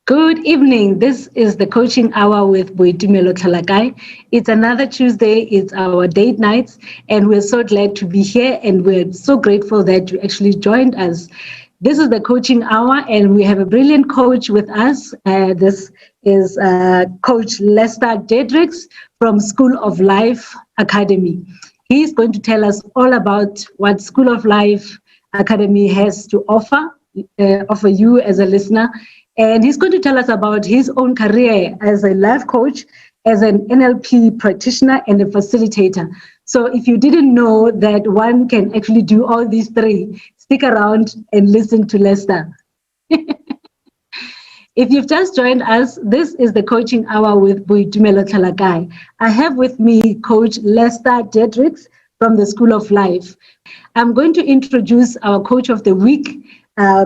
Good evening. This is the coaching hour with Boitumelo. It's another Tuesday. It's our date nights, and we're so glad to be here. And we're so grateful that you actually joined us. This is the coaching hour, and we have a brilliant coach with us. This is Coach Lester Dedricks from School of Life Academy. He's going to tell us all about what School of Life Academy has to offer you as a listener. And he's going to tell us about his own career as a life coach, as an NLP practitioner, and a facilitator. So if you didn't know that one can actually do all these three, stick around and listen to Lester. If you've just joined us, this is the coaching hour with Boitumelo. I have with me Coach Lester Dedricks from the School of Life. I'm going to introduce our coach of the week,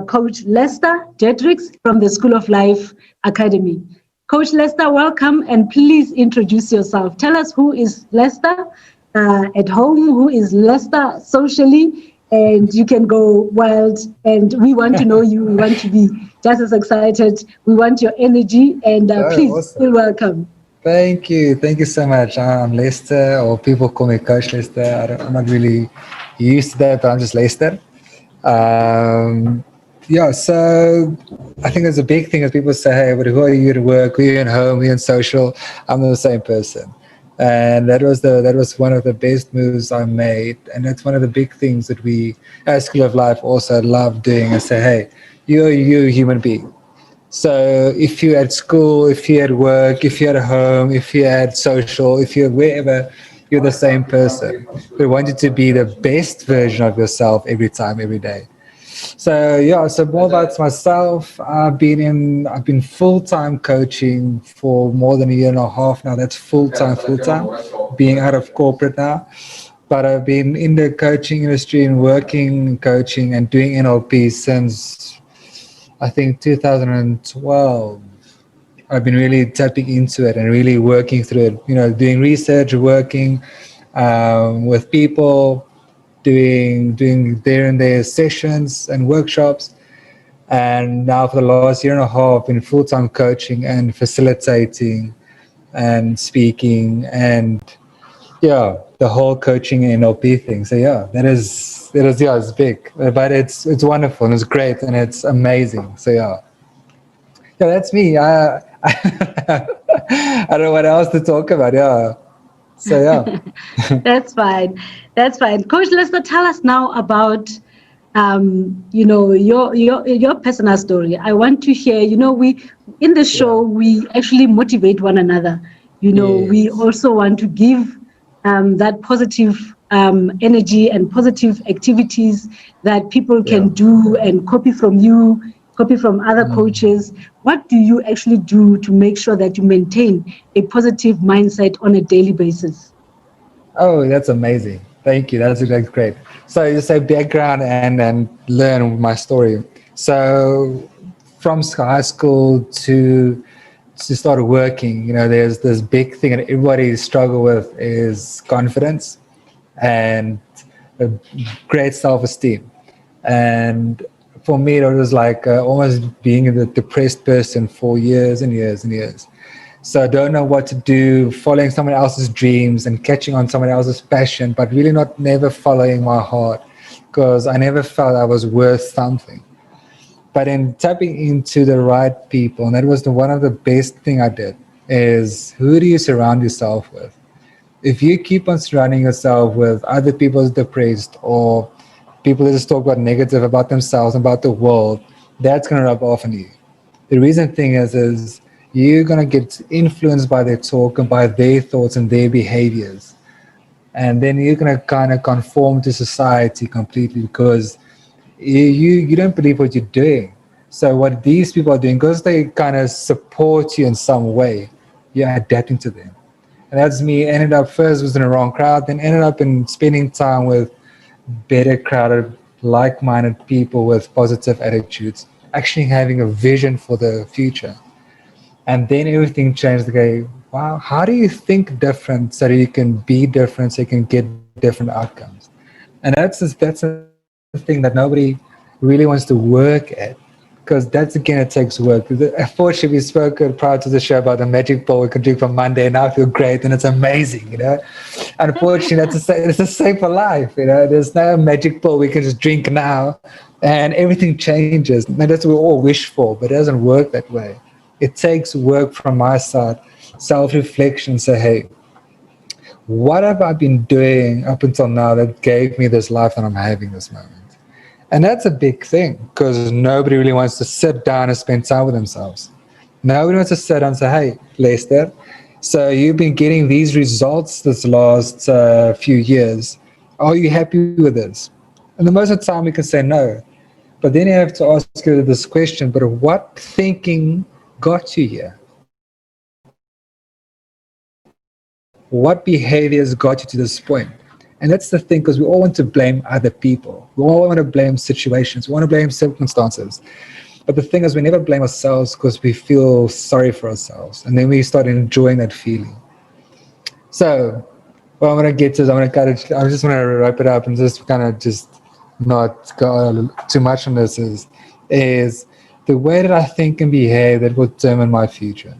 Coach Lester Dedricks from the School of Life Academy. Coach Lester, welcome, and please introduce yourself. Tell us who is Lester at home, who is Lester socially, and you can go wild. And we want to know you. We want to be just as excited. We want your energy, and please Awesome. feel welcome. Thank you. Thank you so much. I'm Lester, or people call me Coach Lester. I'm not really used to that, but I'm just Lester. Um, yeah, so I think there's a big thing as people say, hey, but who are you at work? Who are you at home? Who are you in social? I'm the same person. And that was one of the best moves I made. And that's one of the big things that we at School of Life also love doing and say, hey, you're you human being. So if you're at school, if you're at work, if you're at home, if you're at social, if you're wherever, you're the same person. We want you to be the best version of yourself every time, every day. So yeah, so more about myself. I've been full-time coaching for more than a year and a half now. That's full time, being out of corporate now. But I've been in the coaching industry and working coaching and doing NLP since I think 2012. I've been really tapping into it and really working through it. Doing research, working with people, doing there and there sessions and workshops. And now for the last year and a half, I've been full-time coaching and facilitating and speaking and yeah, the whole coaching and NLP thing. So yeah, that is yeah, it's big, but it's wonderful and it's great and it's amazing. So yeah, that's me. I don't know what else to talk about. Yeah. So yeah. That's fine. That's fine. Coach Lester, tell us now about your personal story. I want to hear. We in the Yeah. show we actually motivate one another. We Yes. also want to give that positive energy and positive activities that people Yeah. can do and copy from you, copy from other Mm. coaches. What do you actually do to make sure that you maintain a positive mindset on a daily basis? Oh, that's amazing. Thank you. That's great. So just say background and learn my story. So from high school to start working, there's this big thing that everybody struggle with is confidence and a great self-esteem. And for me, it was like almost being a depressed person for years and years and years. So I don't know what to do, following someone else's dreams and catching on someone else's passion, but really not never following my heart because I never felt I was worth something. But in tapping into the right people, and that was one of the best thing I did, is who do you surround yourself with? If you keep on surrounding yourself with other people's depressed or people that just talk about negative about themselves, about the world, that's gonna rub off on you. The reason thing is you're gonna get influenced by their talk and by their thoughts and their behaviors. And then you're gonna kind of conform to society completely because you don't believe what you're doing. So what these people are doing, because they kind of support you in some way, you're adapting to them. And that's me. Ended up first was in the wrong crowd, then ended up in spending time with better crowded, like-minded people with positive attitudes, actually having a vision for the future. And then everything changed. Okay, wow, how do you think different so that you can be different, so you can get different outcomes? And that's a thing that nobody really wants to work at because because that's again, it takes work. Unfortunately, we spoke prior to the show about the magic ball we can drink from Monday, and now I feel great and it's amazing, you know. Unfortunately, it's the same for life, you know. There's no magic ball we can just drink now and everything changes. And that's what we all wish for, but it doesn't work that way. It takes work from my side, self-reflection, say, hey, what have I been doing up until now that gave me this life that I'm having this moment? And that's a big thing because nobody really wants to sit down and spend time with themselves. Nobody wants to sit down and say, hey, Lester, so you've been getting these results this last few years. Are you happy with this? And the most of the time we can say no. But then you have to ask you this question, but what thinking got you here? What behaviors got you to this point? And that's the thing, because we all want to blame other people. We all want to blame situations. We want to blame circumstances. But the thing is, we never blame ourselves because we feel sorry for ourselves. And then we start enjoying that feeling. So what I'm going to get to is I just want to wrap it up and just kind of just not go too much on this is the way that I think and behave that will determine my future.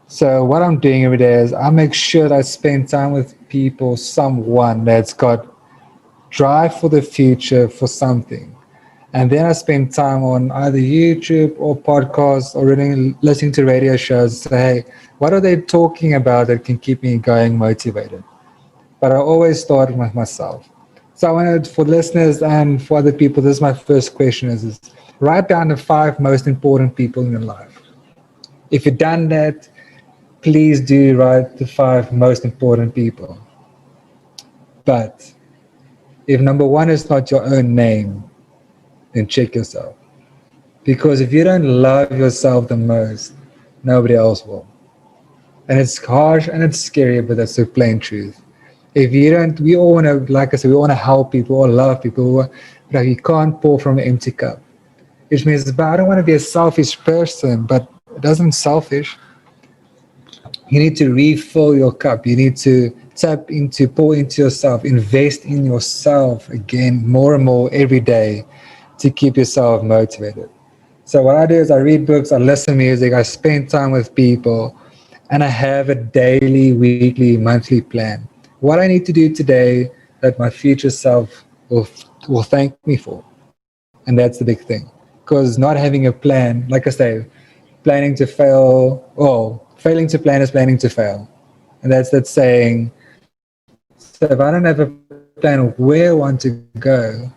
So what I'm doing every day is I make sure that I spend time with people, someone that's got drive for the future for something. And then I spend time on either YouTube or podcasts or really listening to radio shows. Say, hey, what are they talking about that can keep me going, motivated? But I always start with myself. So I wanted, for listeners and for other people, this is my first question is write down the 5 most important people in your life. If you've done that, please do write the 5 most important people. But if number 1 is not your own name, then check yourself. Because if you don't love yourself the most, nobody else will. And it's harsh and it's scary, but that's the plain truth. If you don't, we all want to, like I said, we want to help people or love people, but you can't pour from an empty cup. Which means, but I don't want to be a selfish person, but it doesn't selfish. You need to refill your cup. You need to tap into, pour into yourself, invest in yourself again more and more every day to keep yourself motivated. So what I do is I read books, I listen to music, I spend time with people, and I have a daily, weekly, monthly plan. What I need to do today that my future self will thank me for. And that's the big thing. Because not having a plan, like I say, planning to fail, well, failing to plan is planning to fail. And that's that saying. So if I don't have a plan of where I want to go,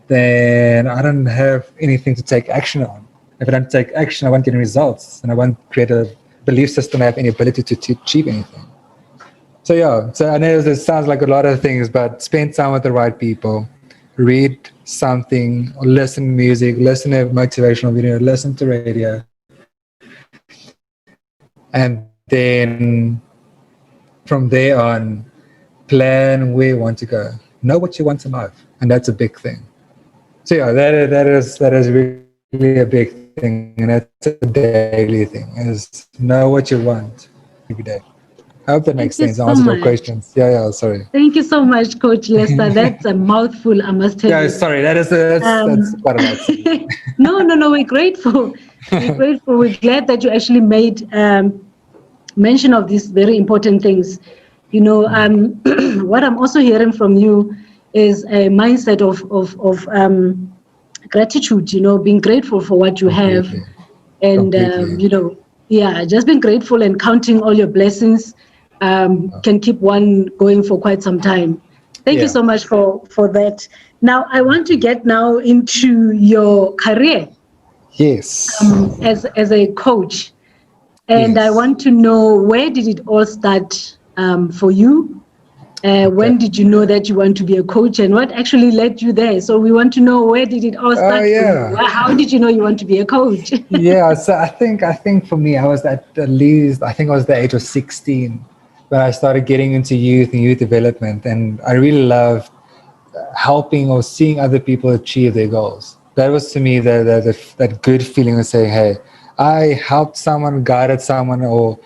then I don't have anything to take action on. If I don't take action, I won't get any results, and I won't create a belief system I have any ability to achieve anything. So yeah, so I know this sounds like a lot of things, but spend time with the right people, read something, or listen to music, listen to motivational video, listen to radio, and then from there on, plan where you want to go. Know what you want in life, and that's a big thing. So yeah, that is really a big thing, and that's a daily thing. Is know what you want every day. I hope that makes Thank sense. you Answered so your much. questions. Yeah, sorry. Thank you so much, Coach Lester. That's a mouthful, I must tell Yeah, you. sorry. That's Um, quite a lot. Sorry. no, we're grateful. We're grateful. We're glad that you actually made mention of these very important things. You know, what I'm also hearing from you is a mindset of gratitude. You know, being grateful for what you have, Completely. and Completely. yeah, just being grateful and counting all your blessings can keep one going for quite some time. Thank you Yeah. so much for that. Now, I want to get now into your career Yes. as a coach. And I Yes. want to know, where did it all start for you? Okay. When did you know that you want to be a coach, and what actually led you there? So we want to know, where did it all Oh start for you? yeah. How did you know you want to be a coach? Yeah. So I think for me, I was at least I think I was the age of 16 when I started getting into youth and youth development, and I really loved helping or seeing other people achieve their goals. That was to me that good feeling of saying, hey, I helped someone, guided someone, or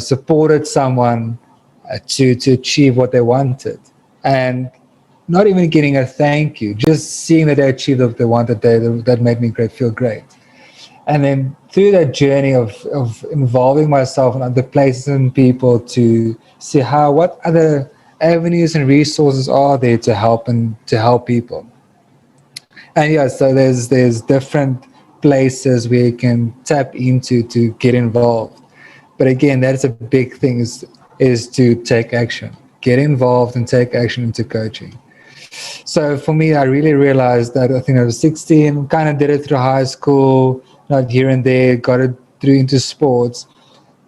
supported someone to achieve what they wanted. And not even getting a thank you, just seeing that they achieved what they wanted, that made me feel great. And then through that journey of involving myself in other places and people to see what other avenues and resources are there to help people. And yeah, so there's different places where you can tap into to get involved. But again, that's a big thing is to take action, get involved and take action into coaching. So for me, I really realized that I think I was 16, kind of did it through high school, not here and there, got it through into sports.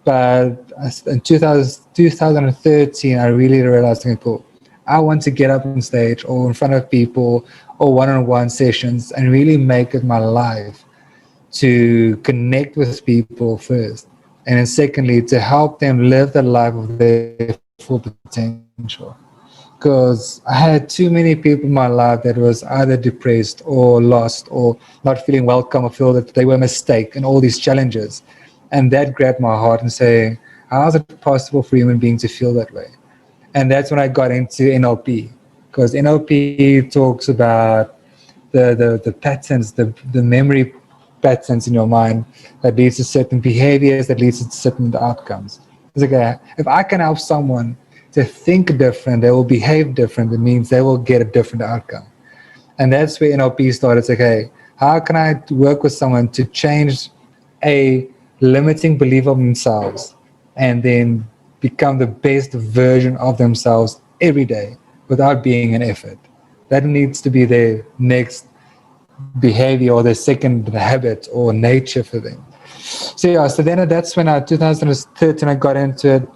But in 2013, I really realized, okay, cool, I want to get up on stage or in front of people or one-on-one sessions and really make it my life to connect with people first. And then secondly, to help them live the life of their full potential. Because I had too many people in my life that was either depressed or lost or not feeling welcome or feel that they were a mistake and all these challenges. And that grabbed my heart and saying, how is it possible for human beings to feel that way? And that's when I got into NLP, because NLP talks about the patterns, the memory patterns in your mind that leads to certain behaviors, that leads to certain outcomes. It's like, if I can help someone to think different, they will behave different, it means they will get a different outcome. And that's where NLP started. It's like, hey, how can I work with someone to change a limiting belief of themselves and then become the best version of themselves every day without being an effort? That needs to be their next behavior or their second habit or nature for them. So yeah, so then that's when 2013 I got into it.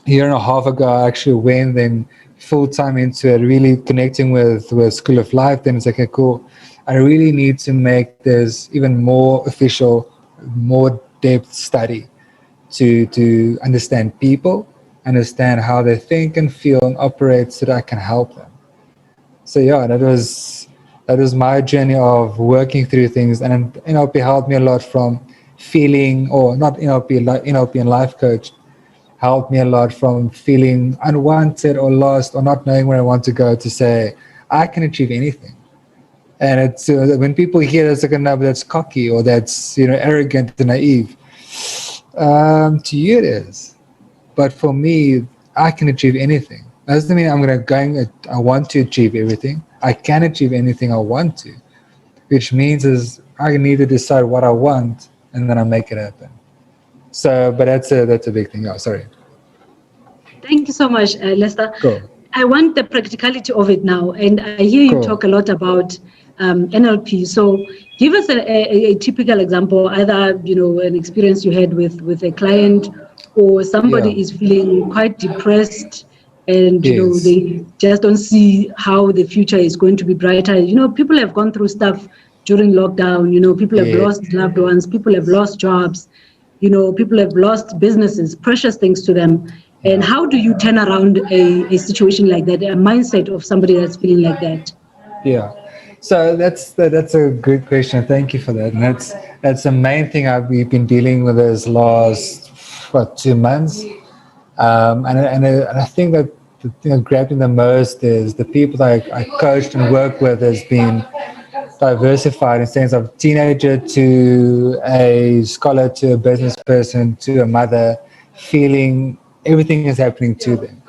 A year and a half ago, I actually went then full time into it, really connecting with School of Life. Then it's like, okay, cool. I really need to make this even more official, more depth study to understand people, understand how they think and feel and operate so that I can help them. So yeah, that was my journey of working through things, and NLP helped me a lot from feeling, or not NLP, NLP and life coach helped me a lot from feeling unwanted or lost or not knowing where I want to go, to say I can achieve anything. And it's when people hear that's like a number that's cocky or that's arrogant and naive. To you it is, but for me, I can achieve anything. That doesn't mean I want to achieve everything. I can achieve anything I want to, which means is I need to decide what I want and then I make it happen. So, but that's a big thing. Oh, sorry. Thank you so much, Lester. Cool. I want the practicality of it now, and I hear you Cool. talk a lot about NLP. So, give us a typical example, either an experience you had with a client, or somebody Yeah. is feeling quite depressed, and Yes. they just don't see how the future is going to be brighter. People have gone through stuff during lockdown. People have Yeah. lost loved ones. People have lost jobs. People have lost businesses, precious things to them. And Yeah. how do you turn around a situation like that, a mindset of somebody that's feeling like that? Yeah. So that's a good question. Thank you for that. And that's the main thing we've been dealing with this last 2 months. And I think that the thing that grabbed me the most is the people that I coached and worked with has been diversified in sense of teenager to a scholar to a business person to a mother, feeling everything is happening to them.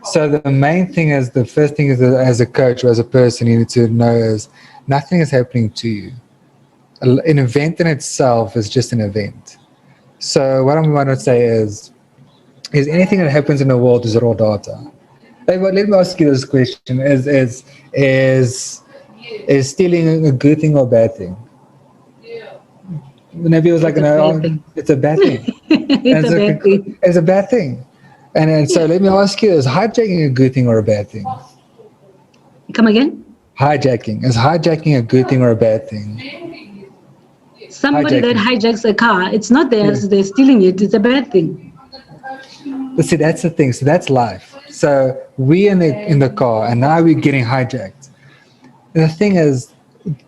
So the main thing is, the first thing is that as a coach or as a person, you need to know is nothing is happening to you. An event in itself is just an event. So what I'm going to say is anything that happens in the world is raw data. Let me ask you this question: is stealing a good thing or a bad thing? Maybe it was like, It's a no, bad thing. it's a bad thing. It's And a bad thing. it's a bad thing. And so let me ask you: is hijacking a good thing or a bad thing? Come again? Hijacking. Is hijacking a good thing or a bad thing? Somebody that Hijacking. hijacks a car, it's not Yeah. theirs, they're stealing it, it's a bad thing. But see, that's the thing. So that's life. So we in the car, and now we're getting hijacked. And the thing is,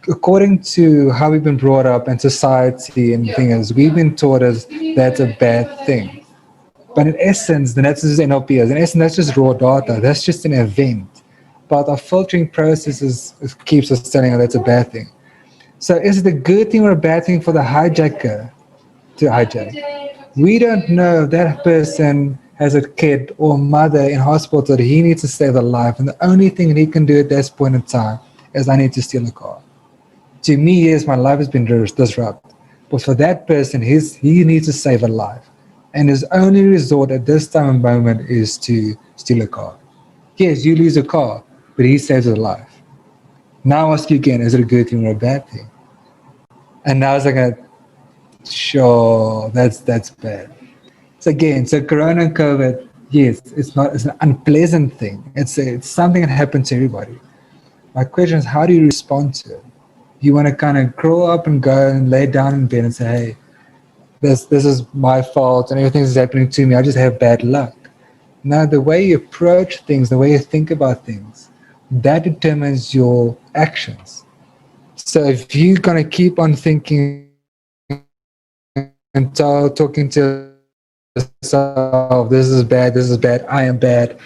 according to how we've been brought up in society, and the thing is, we've been taught as that's a bad thing. But in essence, then that's just NLP. In essence, that's just raw data. That's just an event. but our filtering process keeps us telling us that's a bad thing. So is it a good thing or a bad thing for the hijacker to hijack? We don't know if that person has a kid or mother in hospital that he needs to save their life, and the only thing that he can do at this point in time is I need to steal a car. To me, yes, my life has been disrupted. But for that person, he needs to save a life. And his only resort at this time and moment is to steal a car. Yes, you lose a car, but he saves a life. Now I ask you again, is it a good thing or a bad thing? And now it's like sure, that's bad. So again, so Corona and COVID, yes, it's an unpleasant thing. It's something that happens to everybody. My question is, how do you respond to it? You want to kind of grow up and go and lay down in bed and say, hey, this is my fault and everything is happening to me. I just have bad luck. Now, the way you approach things, the way you think about things, that determines your actions. So if you're going to keep on thinking and talking to yourself, this is bad, I am bad,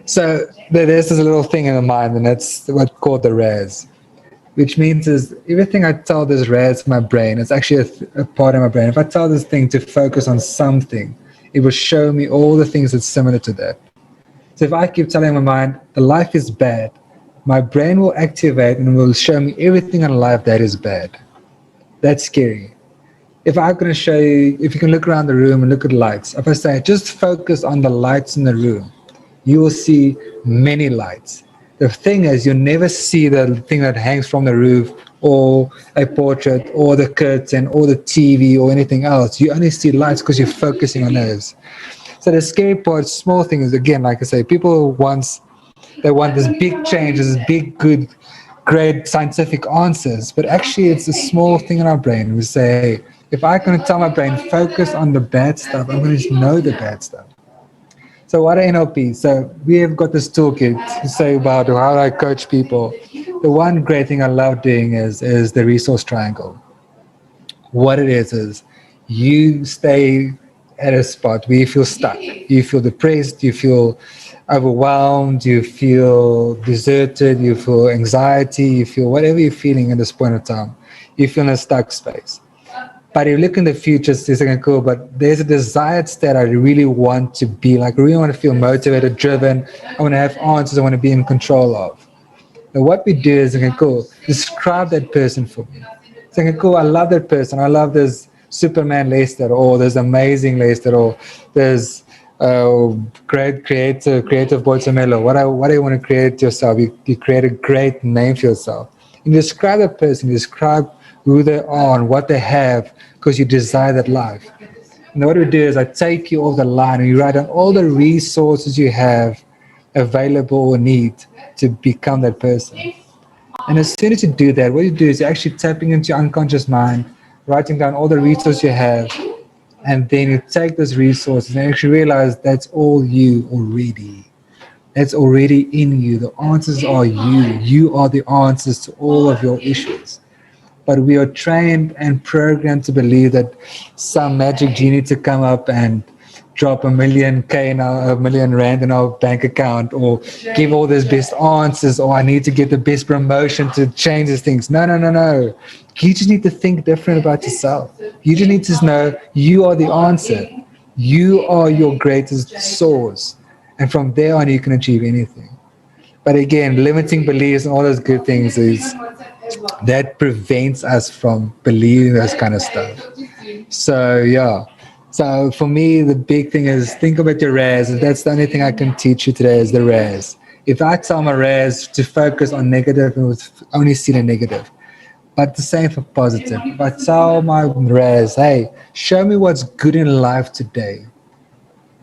so there's this little thing in the mind, and that's what's called the RAS, which means is everything I tell this RAS, my brain, it's actually a part of my brain. If I tell this thing to focus on something, it will show me all the things that's similar to that. So if I keep telling my mind, the life is bad, my brain will activate and will show me everything in life that is bad. That's scary. If I'm going to show you, if you can look around the room and look at lights, if I say just focus on the lights in the room, you will see many lights. The thing is, you'll never see the thing that hangs from the roof or a portrait or the curtain or the TV or anything else. You only see lights because you're focusing on those. So the scary part, small thing is, again, like I say, people they want this big change, this big, good, great scientific answers, but actually it's a small thing in our brain. We say, hey, if I'm going to tell my brain, focus on the bad stuff, I'm going to know the bad stuff. So what are NLP? So we have got this toolkit to say about how I coach people. The one great thing I love doing is the resource triangle. What it is you stay at a spot where you feel stuck, you feel depressed, you feel overwhelmed, you feel deserted, you feel anxiety, you feel whatever you're feeling at this point in time, you feel in a stuck space. But if you look in the future, it's like, cool, but there's a desired state I really want to be like. I really want to feel motivated, driven. I want to have answers I want to be in control of. And what we do is, okay, cool, describe that person for me. It's okay, cool, I love that person. I love this Superman Lester, or this amazing Lester, or there's great creative Boitumelo. What do you want to create yourself? You create a great name for yourself. You describe that person, you describe who they are and what they have because you desire that life. And what we do is I take you off the line and you write down all the resources you have available or need to become that person. And as soon as you do that, what you do is you're actually tapping into your unconscious mind, writing down all the resources you have, and then you take those resources and actually realize that's all you already. That's already in you. The answers are you. You are the answers to all of your issues. But we are trained and programmed to believe that some magic genie to come up and drop a million rand in our bank account, or give all these best answers, or I need to get the best promotion to change these things. No, no, no, no. You just need to think different about yourself. You just need to know you are the answer. You are your greatest source. And from there on, you can achieve anything. But again, limiting beliefs and all those good things is that prevents us from believing this kind of stuff. So yeah. So for me, the big thing is think about your RAS. That's the only thing I can teach you today is the RAS. If I tell my RAS to focus on negative, it will only see the negative. But the same for positive. If I tell my RAS, hey, show me what's good in life today,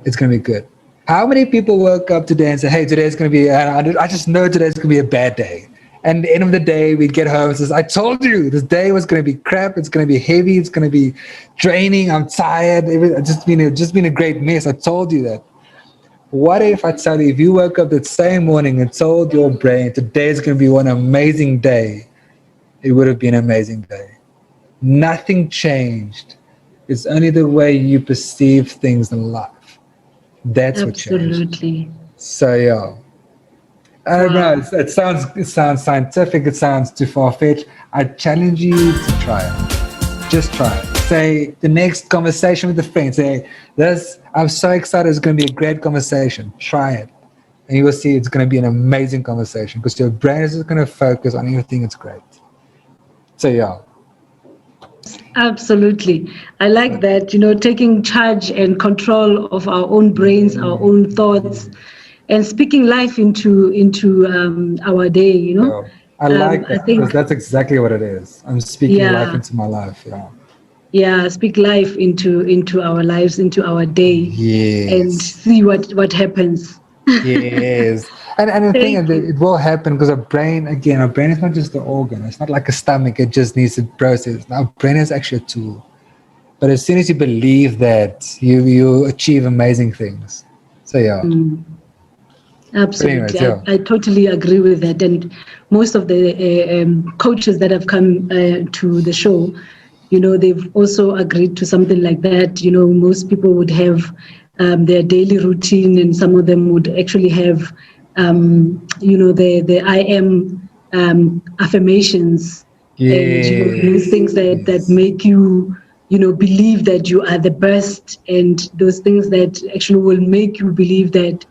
it's going to be good. How many people woke up today and say, hey, today's going to be, I just know today's going to be a bad day. And at the end of the day, we get home and says, I told you this day was going to be crap. It's going to be heavy. It's going to be draining. I'm tired. It's just been a great mess. I told you that. What if I tell you, if you woke up that same morning and told your brain today's going to be one amazing day, it would have been an amazing day. Nothing changed. It's only the way you perceive things in life. That's what changed. Absolutely. So yeah. I don't know. Wow. It sounds scientific. It sounds too far fetched. I challenge you to try it. Just try it. Say the next conversation with a friend. Say this. I'm so excited. It's going to be a great conversation. Try it, and you will see it's going to be an amazing conversation because your brain is just going to focus on everything. It's great. So yeah. Yes, absolutely. I like that, taking charge and control of our own brains, our own thoughts, and speaking life into our day, Yeah. I like I that think, because that's exactly what it is. I'm speaking life yeah, into my life. Yeah. yeah, speak life into our lives, into our day, and Yes. see what happens. Yes. And the thing is, Thank that you. it will happen because our brain is not just the organ. It's not like a stomach. It just needs to process. Our brain is actually a tool. But as soon as you believe that, you achieve amazing things. So yeah. Mm. But anyways, Absolutely. I, yeah. I totally agree with that. And most of the coaches that have come to the show, they've also agreed to something like that. Most people would have their daily routine, and some of them would actually have, the I am affirmations, and, those things Yes. that Yes. make you, believe that you are the best, and those things that actually will make you believe that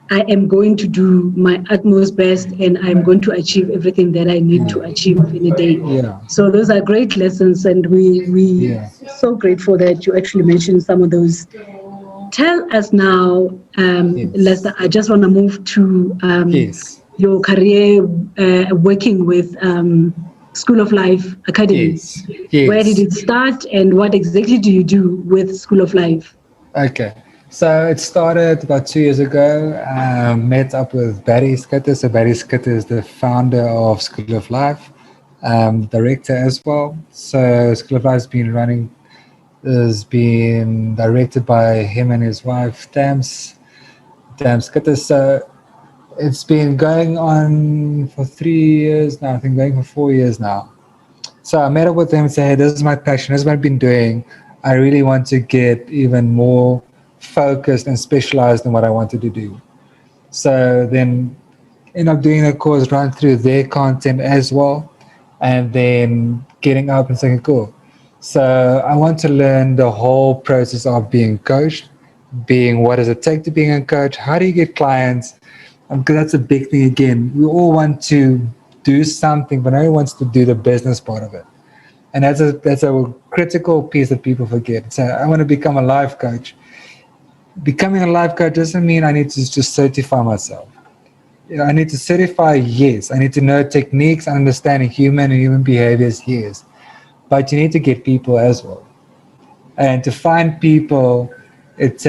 I am going to do my utmost best, and I'm going to achieve everything that I need to achieve in a day. Yeah. So those are great lessons, and we Yeah. so grateful that you actually mentioned some of those. Tell us now, Lester. Yes. I just want to move to Yes. your career working with School of Life Academy. Yes. Where did Yes. it start, and what exactly do you do with School of Life? Okay. So it started about 2 years ago. Met up with Barry Skitter. So Barry Skitter is the founder of School of Life, director as well. So School of Life has been directed by him and his wife, Tam Skitter. So it's been going on for 3 years now. I think going for 4 years now. So I met up with him and said, hey, this is my passion. This is what I've been doing. I really want to get even more focused and specialized in what I wanted to do. So then end up doing a course, run through their content as well, and then getting up and saying, cool. So I want to learn the whole process of being coached, being what does it take to being a coach? How do you get clients? Because that's a big thing again. We all want to do something, but no one wants to do the business part of it. And that's a critical piece that people forget. So I want to become a life coach. Becoming a life coach doesn't mean I need to just certify myself. I need to certify, yes. I need to know techniques, understanding human and human behaviors, yes. But you need to get people as well. And to find people, that's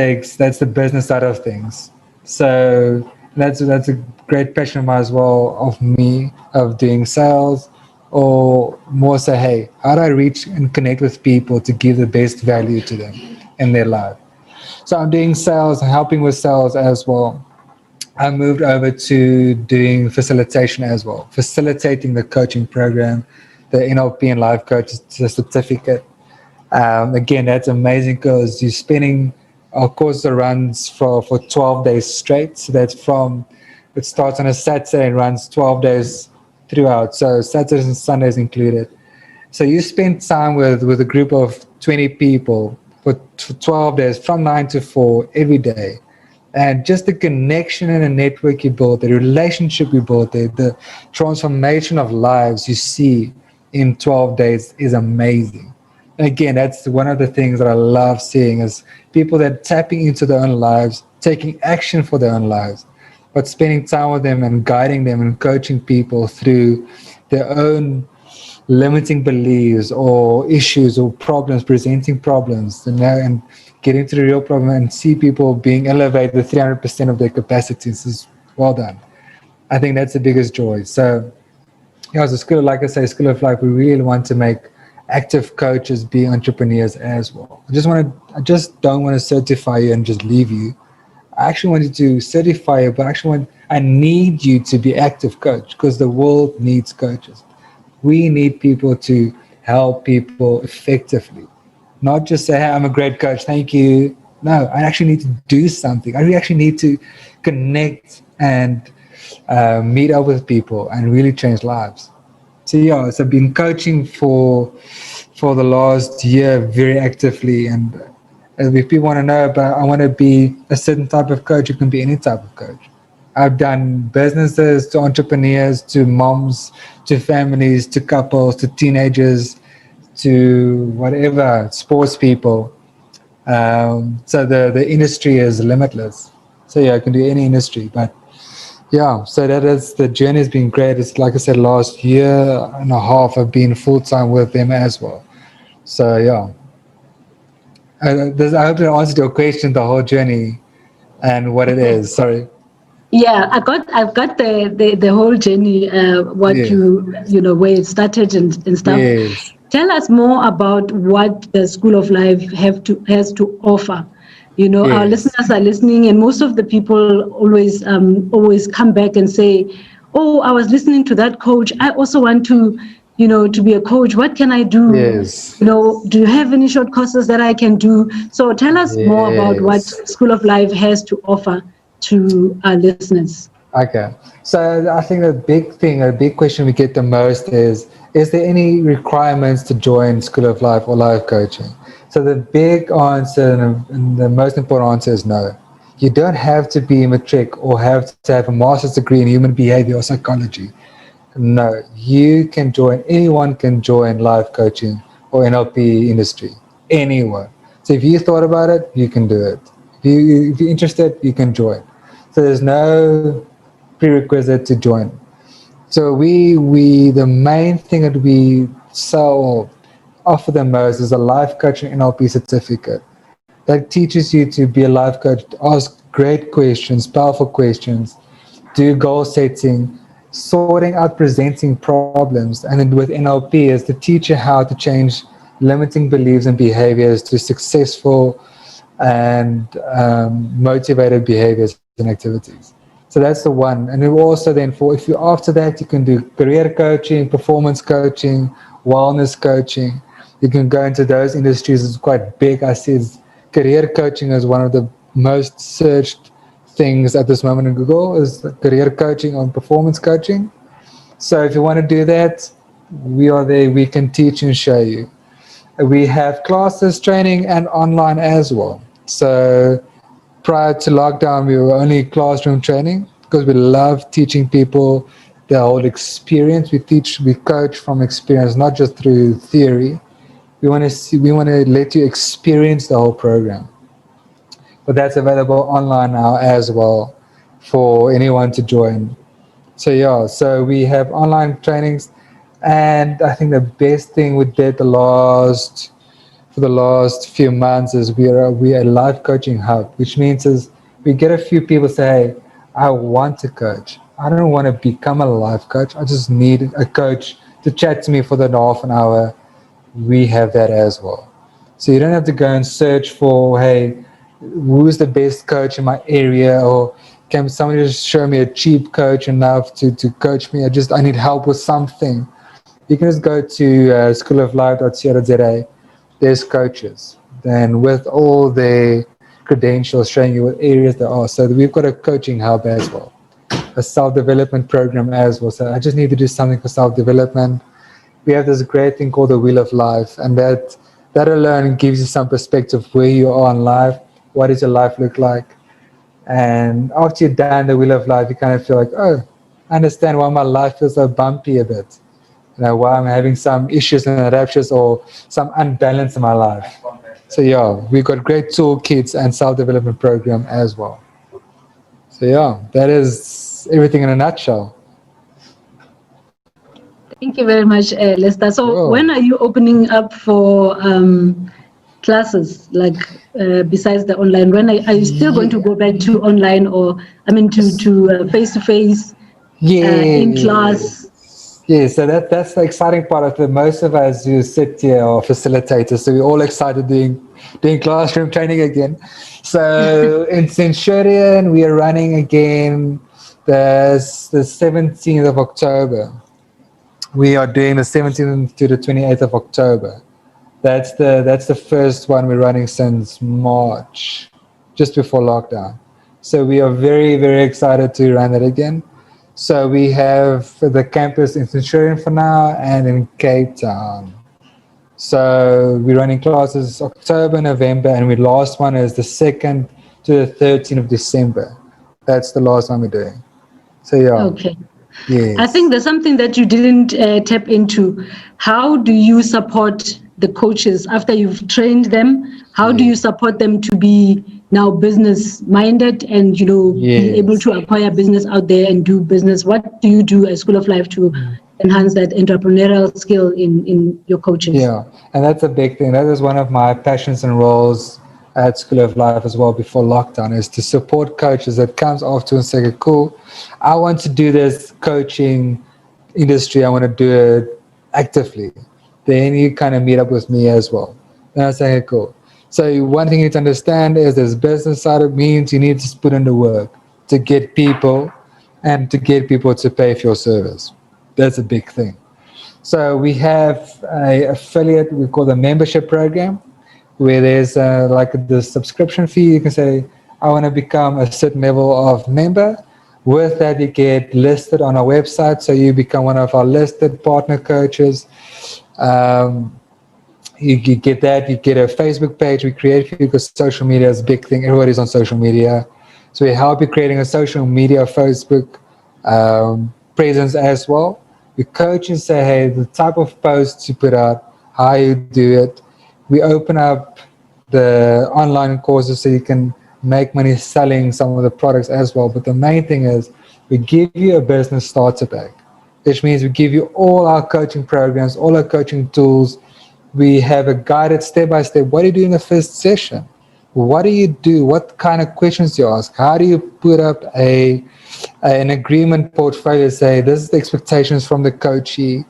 the business side of things. So that's a great passion of mine as well, of me, of doing sales, or more so, hey, how do I reach and connect with people to give the best value to them in their life? So I'm doing sales, helping with sales as well. I moved over to doing facilitation as well, facilitating the coaching program, the NLP and life coach certificate. Again, that's amazing because you're spending our course runs for 12 days straight. So it starts on a Saturday and runs 12 days throughout. So Saturdays and Sundays included. So you spend time with a group of 20 people for 12 days from 9 to 4 every day. And just the connection and the network you build, the relationship you build there, the transformation of lives you see in 12 days is amazing. Again, that's one of the things that I love seeing is people that tapping into their own lives, taking action for their own lives, but spending time with them and guiding them and coaching people through their own limiting beliefs or issues or problems, presenting problems, and getting to the real problem and see people being elevated 300% of their capacities is well done. I think that's the biggest joy. So, as a school, like I say, School of Life, we really want to make active coaches be entrepreneurs as well. I just don't want to certify you and just leave you. I actually wanted to certify you, but I need you to be active coach because the world needs coaches. We need people to help people effectively, not just say, hey, I'm a great coach, thank you. No, I actually need to do something. I really actually need to connect and meet up with people, and really change lives. So yeah, so I've been coaching for the last year very actively, and if people want to know about, I want to be a certain type of coach, it can be any type of coach. I've done businesses to entrepreneurs, to moms, to families, to couples, to teenagers, to whatever, sports people. So the industry is limitless. So yeah, I can do any industry. But yeah, so that is the journey has been great. It's like I said, last year and a half I've been full time with them as well. So yeah, I hope I answered your question, the whole journey and what it is. Sorry. Yeah, I've got the whole journey, what Yes. you know, where it started and stuff. Yes. Tell us more about what the School of Life has to offer. You know, our Yes. listeners are listening, and most of the people always come back and say, "Oh, I was listening to that coach. I also want to, you know, to be a coach. What can I do? Yes. You know, do you have any short courses that I can do?" So tell us more about what Yes. School of Life has to offer to our listeners. Okay. So I think the big thing, a big question we get the most is there any requirements to join School of Life or life coaching? So the big answer and the most important answer is no. You don't have to be a matric or have to have a master's degree in human behavior or psychology. No, you can join, anyone can join life coaching or NLP industry. Anyone. So if you thought about it, you can do it. If you're interested, you can join. So there's no prerequisite to join. So we the main thing that we sell offer the most is a life coaching NLP certificate that teaches you to be a life coach, ask great questions, powerful questions, do goal setting, sorting out presenting problems, and then with NLP is to teach you how to change limiting beliefs and behaviors to successful and motivated behaviors and activities. So that's the one. And we also then for if you after that you can do career coaching, performance coaching, wellness coaching. You can go into those industries. It's quite big. I see career coaching is one of the most searched things at this moment in Google is career coaching or performance coaching. So if you want to do that, we are there. We can teach and show you. We have classes, training, and online as well. So prior to lockdown, we were only classroom training because we love teaching people the whole experience. We coach from experience, not just through theory. We want to let you experience the whole program. But that's available online now as well for anyone to join. So yeah, so we have online trainings, and I think the best thing we did for the last few months is we are a life coaching hub, which means is we get a few people say, hey, I want to coach. I don't want to become a life coach. I just need a coach to chat to me for the half an hour. We have that as well. So you don't have to go and search for, hey, who's the best coach in my area, or can somebody just show me a cheap coach enough to coach me? I need help with something. You can just go to schooloflife.co.za. There's coaches. Then with all the credentials showing you what areas there are. So we've got a coaching hub as well, a self-development program as well. So I just need to do something for self-development. We have this great thing called the Wheel of Life, and that alone gives you some perspective where you are in life, what does your life look like, and after you've done the Wheel of Life, you kind of feel like, oh, I understand why my life feels so bumpy a bit, why I'm having some issues and adaptations or some unbalance in my life. So yeah, we've got great toolkits and self-development program as well. So yeah, that is everything in a nutshell. Thank you very much, Lester. So, Sure. when are you opening up for classes, like besides the online? Are you still going to Ye- go back to online, or I mean, to face to face in class? Yeah, so that's the exciting part of it. Most of us who sit here are facilitators, so we're all excited doing classroom training again. So in Centurion, we are running again the 17th of October. We are doing the 17th to the 28th of October. That's the first one we're running since March, just before lockdown. So we are very excited to run that again. So we have the campus in Centurion for now and in Cape Town. So we're running classes October, November, and our last one is the 2nd to the 13th of December. That's the last one we're doing. So yeah, Okay. I think yes. there's something that you didn't tap into. How do you support the coaches after you've trained them? How do you Yes. support them to be now business minded and, be able Yes. to acquire business out there and do business? What do you do at School of Life to enhance that entrepreneurial skill in your coaches? Yeah, and that's a big thing. That is one of my passions and roles at School of Life as well before lockdown is to support coaches that comes after and say, cool, I want to do this coaching industry. I want to do it actively. Then you kind of meet up with me as well. And I say, cool. So one thing you need to understand is this business side of means you need to put in the work to get people and to get people to pay for your service. That's a big thing. So we have a affiliate we call the membership program, where there's like the subscription fee. You can say, I want to become a certain level of member. With that, you get listed on our website, so you become one of our listed partner coaches. Um, you get that. You get a Facebook page we create for you because social media is a big thing. Everybody's on social media, so we help you creating a social media Facebook presence as well. We coach and say, hey, the type of posts you put out, how you do it. We open up the online courses so you can make money selling some of the products as well. But the main thing is we give you a business starter pack, which means we give you all our coaching programs, all our coaching tools. We have a guided step by step. What do you do in the first session? What do you do? What kind of questions do you ask? How do you put up an agreement portfolio? Say, this is the expectations from the coachee.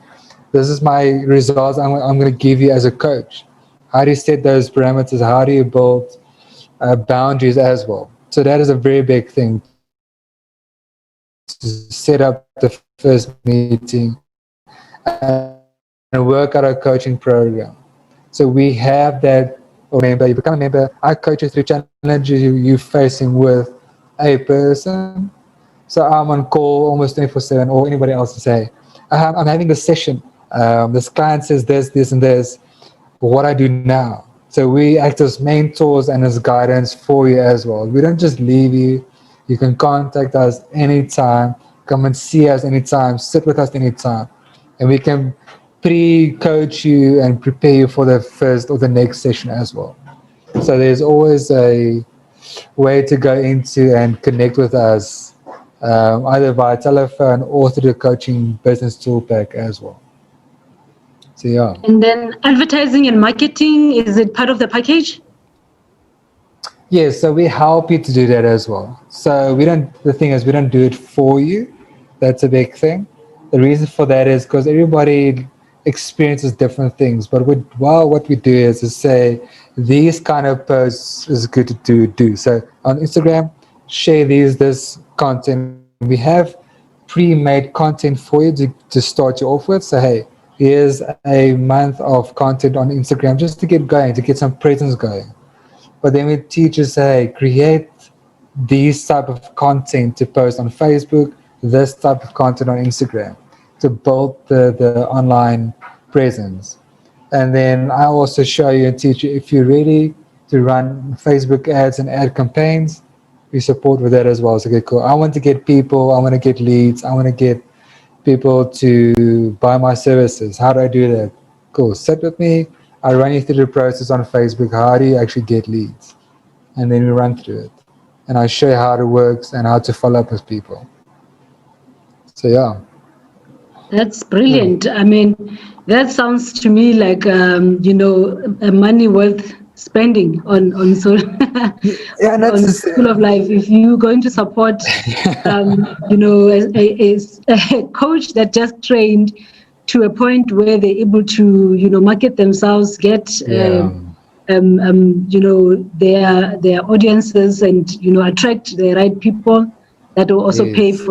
This is my results I'm going to give you as a coach. How do you set those parameters? How do you build boundaries as well? So that is a very big thing to set up the first meeting and work out our coaching program. So we have that member. You become a member. I coach you through challenges you facing with a person. So I'm on call almost 24/7, or anybody else to say, I'm having this session. This client says this, this, and this. What I do now. So we act as mentors and as guidance for you as well. We don't just leave you. You can contact us anytime. Come and see us anytime. Sit with us anytime. And we can pre-coach you and prepare you for the first or the next session as well. So there's always a way to go into and connect with us, either via telephone or through the coaching business tool pack as well. So yeah. And then advertising and marketing, is it part of the package? Yes, so we help you to do that as well. So we don't, the thing is, we don't do it for you. That's a big thing. The reason for that is because everybody experiences different things. But what we do is say, these kind of posts is good to do. So on Instagram, share this content. We have pre-made content for you to start you off with. So hey, here's a month of content on Instagram just to get going, to get some presence going. But then we teach us, hey, create these type of content to post on Facebook, this type of content on Instagram to build the online presence. And then I also show you and teach you if you're ready to run Facebook ads and ad campaigns, we support with that as well. So okay, cool. I want to get people, I want to get leads, I want to get people to buy my services. How do I do that? Cool. Sit with me. I run you through the process on Facebook. How do you actually get leads? And then we run through it. And I show you how it works and how to follow up with people. So yeah. That's brilliant. I mean, that sounds to me like a money worth spending on so Yeah, and on School of Life. If you're going to support, a coach that just trained to a point where they're able to market themselves, get yeah. their audiences, and attract the right people that will also pay Yes.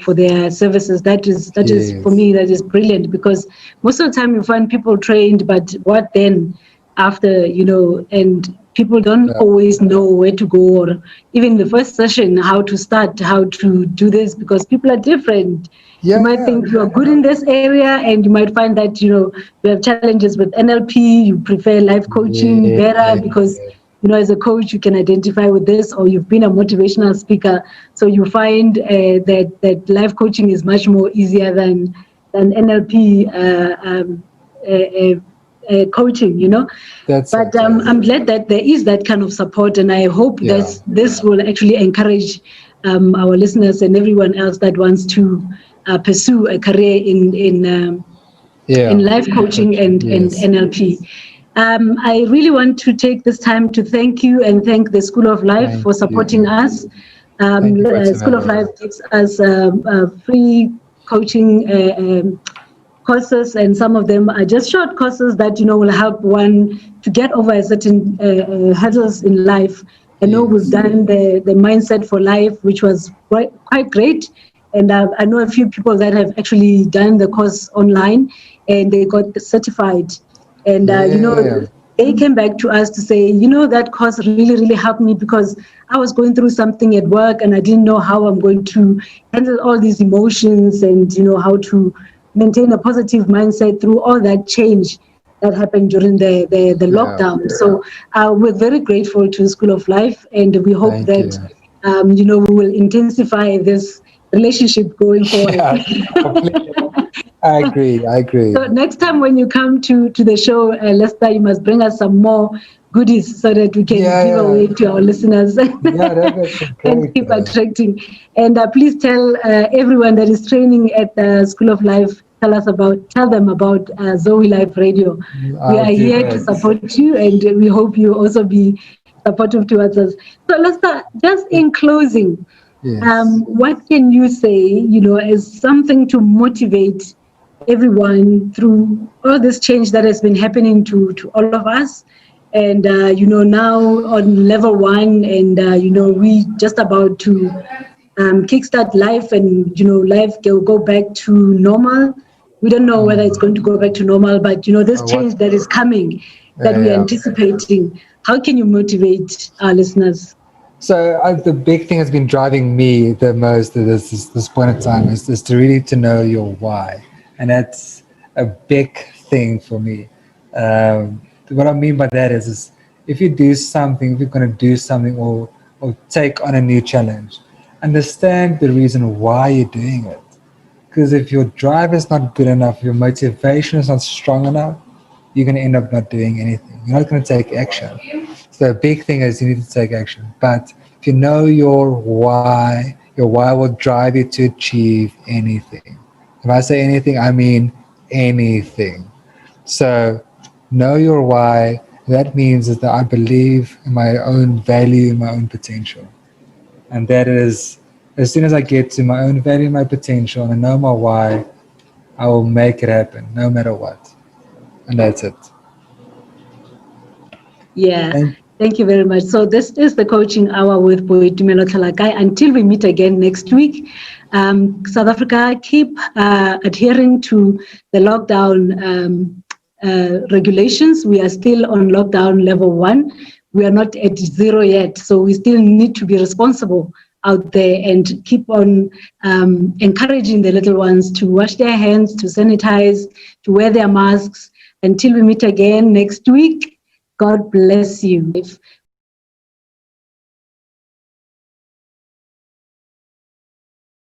for their services. That is for Yes. me, that is brilliant, because most of the time you find people trained, but what then after, and people don't always know where to go, or even the first session, how to start, how to do this, because people are different. You might think you are good in this area, and you might find that, you have challenges with NLP, you prefer life coaching better because, as a coach, you can identify with this, or you've been a motivational speaker. So you find that life coaching is much more easier than NLP coaching, But I'm glad that there is that kind of support, and I hope that this will actually encourage our listeners and everyone else that wants to pursue a career in life coaching and NLP. I really want to take this time to thank you and thank the School of Life for supporting us. School of Life gives us free coaching courses, and some of them are just short courses that will help one to get over a certain hurdles in life. I know we've done the mindset for life, which was quite great, and I know a few people that have actually done the course online and they got certified, and they came back to us to say, that course really helped me, because I was going through something at work and I didn't know how I'm going to handle all these emotions, and how to maintain a positive mindset through all that change that happened during the lockdown. So we're very grateful to School of Life, and we hope that we will intensify this relationship going forward. Completely. I agree. So next time when you come to the show, Lester, you must bring us some more goodies so that we can give away to our listeners and keep attracting. And please tell everyone that is training at the School of Life, tell them about Zoe Life Radio. We are here to support you, and we hope you also be supportive towards us. So Lester, just in closing, what can you say, as something to motivate everyone through all this change that has been happening to all of us? And, now on level 1, and, we just about to kickstart life, and, life will go back to normal. We don't know whether it's going to go back to normal, but, this change that is coming, that we're anticipating, how can you motivate our listeners? So the big thing that's been driving me the most at this point in time is to know your why. And that's a big thing for me. What I mean by that is if you do something, if you're going to do something or take on a new challenge, understand the reason why you're doing it. Because if your drive is not good enough, your motivation is not strong enough, you're going to end up not doing anything. You're not going to take action. So the big thing is you need to take action. But if you know your why will drive you to achieve anything. If I say anything, I mean anything. So know your why. That means that I believe in my own value, my own potential. And that is, as soon as I get to my own value, my potential, and I know my why, I will make it happen, no matter what. And that's it. Yeah. Thank you very much. So this is the Coaching Hour with Boitumelo Tlhalakai. Until we meet again next week, South Africa, keep adhering to the lockdown regulations. We are still on lockdown level 1. We are not at 0 yet. So we still need to be responsible out there and keep on encouraging the little ones to wash their hands, to sanitize, to wear their masks. Until we meet again next week, God bless you.